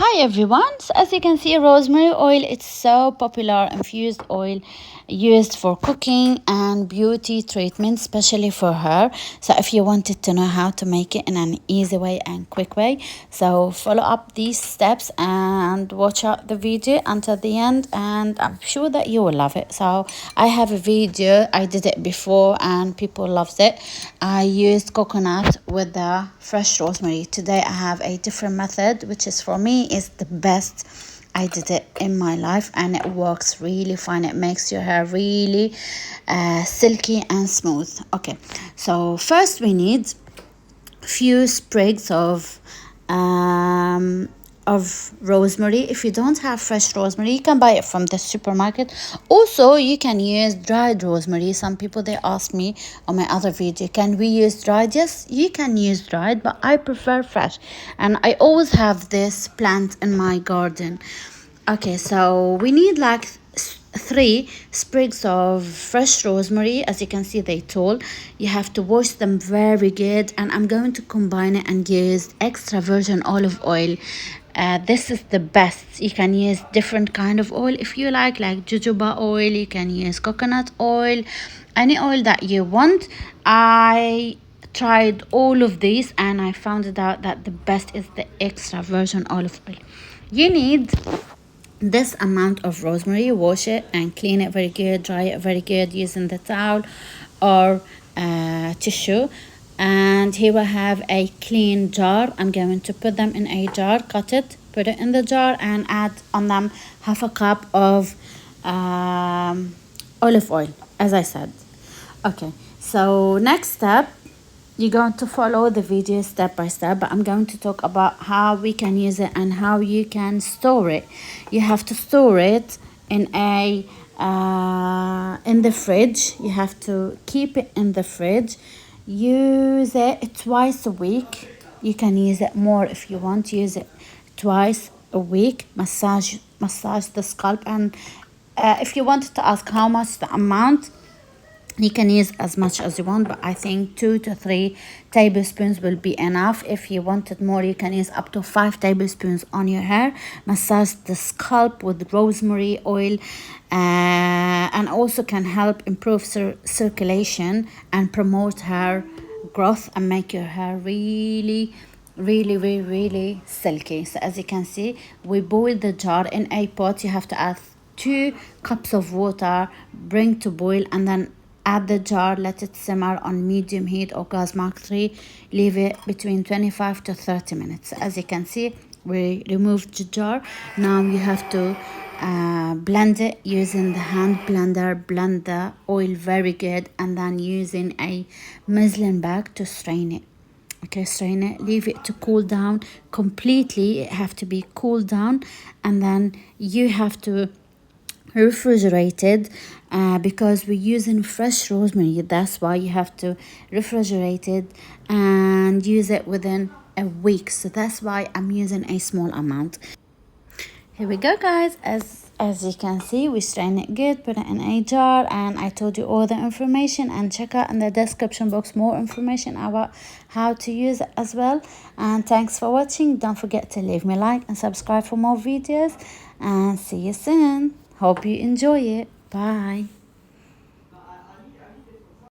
Hi everyone, so as you can see, rosemary oil, it's so popular infused oil used for cooking and beauty treatment, especially for hair. So if you wanted to know how to make it in an easy way and quick way, so follow up these steps and watch out the video until the end, and I'm sure that you will love it. So I have a video, I did it before and people loved it. I used coconut with the fresh rosemary. Today I have a different method, which is for me is the best. I did it in my life and it works really fine. It makes your hair really silky and smooth. Okay, so first we need few sprigs of rosemary. If you don't have fresh rosemary, you can buy it from the supermarket. Also, you can use dried rosemary. Some people, they ask me on my other video, can we use dried? Yes, you can use dried, but I prefer fresh, and I always have this plant in my garden. Okay, so we need like 3 sprigs of fresh rosemary. As you can see, they tall. You have to wash them very good, and I'm going to combine it and use extra virgin olive oil. This is the best. You can use different kind of oil if you like jojoba oil. You can use coconut oil, any oil that you want. I tried all of these and I found it out that the best is the extra virgin olive oil. You need this amount of rosemary. Wash it and clean it very good, dry it very good using the towel or tissue. And here we have a clean jar. I'm going to put them in a jar, cut it, put it in the jar, and add on them half a cup of olive oil, as I said. Okay, so next step, you're going to follow the video step by step, but I'm going to talk about how we can use it and how you can store it. You have to store it in a in the fridge. You have to keep it in the fridge. Use it twice a week. You can use it more if you want. Use it twice a week. Massage the scalp, and if you wanted to ask how much the amount, you can use as much as you want, but I think 2 to 3 tablespoons will be enough. If you wanted more, you can use up to 5 tablespoons on your hair. Massage the scalp with rosemary oil, and also can help improve circulation and promote hair growth and make your hair really silky. So as you can see, we boil the jar in a pot. You have to add 2 cups of water, bring to boil, and then add the jar, let it simmer on medium heat or gas mark 3. Leave it between 25 to 30 minutes. As you can see, we removed the jar. Now you have to blend it using the hand blender. Blend the oil very good, and then using a muslin bag to strain it. Okay, strain it, leave it to cool down completely. It have to be cooled down, and then you have to refrigerated because we're using fresh rosemary. That's why you have to refrigerate it and use it within a week. So that's why I'm using a small amount. Here we go, guys. As you can see, we strain it good, put it in a jar, and I told you all the information. And check out in the description box more information about how to use it as well. And thanks for watching. Don't forget to leave me a like and subscribe for more videos, and see you soon. Hope you enjoy it. Bye.